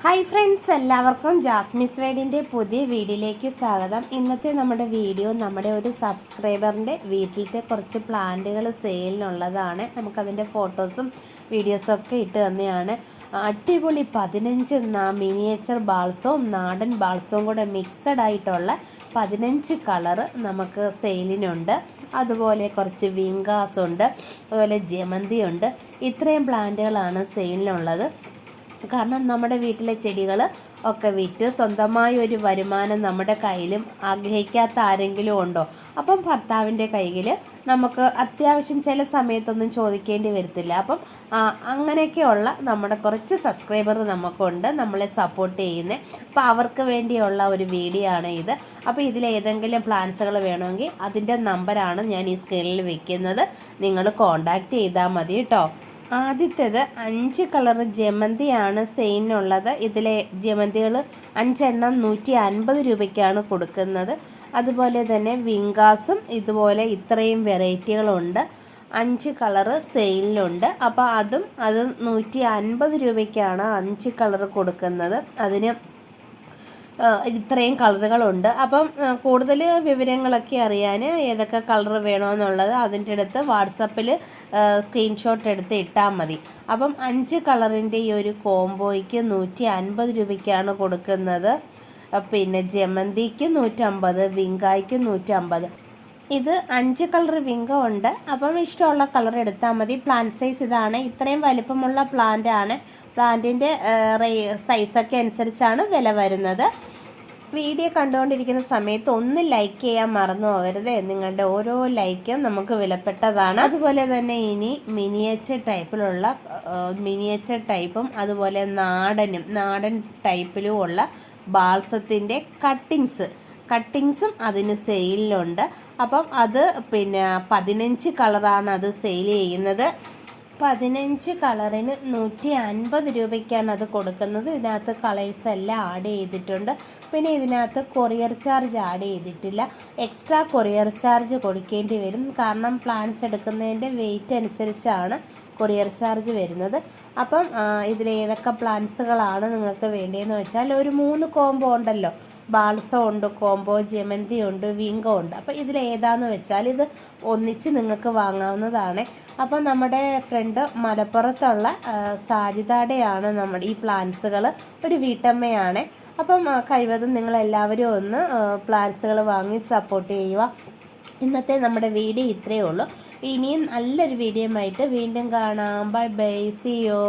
Hi friends, എല്ലാവർക്കും ജാസ്മിസ് വേഡിൻ്റെ പുതിയ വീഡിയോയിലേക്ക് സ്വാഗതം. ഇന്നത്തെ നമ്മുടെ വീഡിയോ നമ്മുടെ ഒരു സബ്സ്ക്രൈബറിൻ്റെ വീട്ടിലത്തെ കുറച്ച് പ്ലാന്റുകൾ സെയിലിനുള്ളതാണ്. നമുക്കതിൻ്റെ ഫോട്ടോസും വീഡിയോസും ഒക്കെ ഇട്ട് തന്നെയാണ്. അടിപൊളി 15 മിനിയേച്ചർ ബാൾസവും നാടൻ ബാൾസവും കൂടെ മിക്സഡ് ആയിട്ടുള്ള 15 കളറ് നമുക്ക് സെയിലിനുണ്ട്. അതുപോലെ കുറച്ച് വിങ്കാസ് ഉണ്ട്, അതുപോലെ ജമന്തി ഉണ്ട്. ഇത്രയും പ്ലാന്റുകളാണ് സെയിലിനുള്ളത്. കാരണം നമ്മുടെ വീട്ടിലെ ചെടികൾ ഒക്കെ വിറ്റ് സ്വന്തമായ ഒരു വരുമാനം നമ്മുടെ കയ്യിലും ആഗ്രഹിക്കാത്ത ആരെങ്കിലും ഉണ്ടോ? അപ്പം ഭർത്താവിൻ്റെ കയ്യിൽ നമുക്ക് അത്യാവശ്യം ചില സമയത്തൊന്നും ചോദിക്കേണ്ടി വരത്തില്ല. അപ്പം അങ്ങനെയൊക്കെയുള്ള നമ്മുടെ കുറച്ച് സബ്സ്ക്രൈബർ നമുക്കുണ്ട്, നമ്മളെ സപ്പോർട്ട് ചെയ്യുന്നത്. അപ്പോൾ അവർക്ക് വേണ്ടിയുള്ള ഒരു വീഡിയോ ആണ് ഇത്. അപ്പോൾ ഇതിലേതെങ്കിലും പ്ലാൻസുകൾ വേണമെങ്കിൽ അതിൻ്റെ നമ്പറാണ് ഞാൻ ഈ സ്ക്രീനിൽ വെക്കുന്നത്. നിങ്ങൾ കോൺടാക്റ്റ് ചെയ്താൽ മതി കേട്ടോ. ആദ്യത്തേത് 5 കളർ ജമന്തിയാണ് സെയിലിനുള്ളത്. ഇതിലെ ജമന്തികൾ 5 എണ്ണം 150 രൂപയ്ക്കാണ് കൊടുക്കുന്നത്. അതുപോലെ തന്നെ വിങ്കാസും ഇതുപോലെ ഇത്രയും വെറൈറ്റികളുണ്ട്. 5 കളറ് സെയിലിനുണ്ട്. അപ്പോൾ അത് 150 രൂപയ്ക്കാണ് 5 കളർ കൊടുക്കുന്നത്. അതിന് ഇത്രയും കളറുകളുണ്ട്. അപ്പം കൂടുതൽ വിവരങ്ങളൊക്കെ അറിയാൻ ഏതൊക്കെ കളർ വേണമെന്നുള്ളത് അതിൻ്റെ അടുത്ത് വാട്സപ്പിൽ സ്ക്രീൻഷോട്ട് എടുത്ത് ഇട്ടാൽ മതി. അപ്പം 5 കളറിൻ്റെ ഈ ഒരു കോംബോയ്ക്ക് 150 രൂപയ്ക്കാണ് കൊടുക്കുന്നത്. പിന്നെ ജമന്തിക്ക് 150, വിങ്കായ്ക്ക് 150. ഇത് 5 കളർ വിങ്ക ഉണ്ട്. അപ്പം ഇഷ്ടമുള്ള കളർ എടുത്താൽ മതി. പ്ലാന്റ് സൈസ് ഇതാണ്. ഇത്രയും വലിപ്പമുള്ള പ്ലാന്റ് ആണ്. പ്ലാന്റിൻ്റെ സൈസൊക്കെ അനുസരിച്ചാണ് വില വരുന്നത്. വീഡിയോ കണ്ടുകൊണ്ടിരിക്കുന്ന സമയത്ത് ഒന്ന് ലൈക്ക് ചെയ്യാൻ മറന്നു പോകരുത്. നിങ്ങളുടെ ഓരോ ലൈക്കും നമുക്ക് വിലപ്പെട്ടതാണ്. അതുപോലെ തന്നെ ഇനി മിനിയേച്ചർ ടൈപ്പും അതുപോലെ നാടൻ ടൈപ്പിലും ഉള്ള ബാൾസത്തിൻ്റെ കട്ടിങ്സും അതിന് സെയിലിലുണ്ട്. അപ്പം അത് പിന്നെ 15 കളറാണ് അത് സെയിൽ ചെയ്യുന്നത്. 15 കളറിന് 150 രൂപയ്ക്കാണ് അത് കൊടുക്കുന്നത്. ഇതിനകത്ത് കളേഴ്സ് എല്ലാം ആഡ് ചെയ്തിട്ടുണ്ട്. പിന്നെ ഇതിനകത്ത് കൊറിയർ ചാർജ് ആഡ് ചെയ്തിട്ടില്ല. എക്സ്ട്രാ കൊറിയർ ചാർജ് കൊടുക്കേണ്ടി വരും. കാരണം പ്ലാന്റ്സ് എടുക്കുന്നതിൻ്റെ വെയിറ്റ് അനുസരിച്ചാണ് കൊറിയർ ചാർജ് വരുന്നത്. അപ്പം ഇതിലേതൊക്കെ പ്ലാന്റ്സുകളാണ് നിങ്ങൾക്ക് വേണ്ടിയെന്ന് വെച്ചാൽ ഒരു 3 കോംബോ ഉണ്ടല്ലോ. ബാൾസോ ഉണ്ട്, കോംബോ ജമന്തി ഉണ്ട്, വിങ്ക ഉണ്ട്. അപ്പോൾ ഇതിലേതാന്ന് വെച്ചാൽ ഇത് ഒന്നിച്ച് നിങ്ങൾക്ക് വാങ്ങാവുന്നതാണ്. അപ്പോൾ നമ്മുടെ ഫ്രണ്ട് മലപ്പുറത്തുള്ള സാജിദയുടെയാണ് നമ്മുടെ ഈ പ്ലാന്റ്സുകൾ. ഒരു വീട്ടമ്മയാണ്. അപ്പം കഴിവതും നിങ്ങളെല്ലാവരും ഒന്ന് പ്ലാന്റ്സുകൾ വാങ്ങി സപ്പോർട്ട് ചെയ്യുക. ഇന്നത്തെ നമ്മുടെ വീഡിയോ ഇത്രയേ ഉള്ളൂ. ഇനിയും നല്ലൊരു വീഡിയോ ആയിട്ട് വീണ്ടും കാണാം. Bye bye, see U.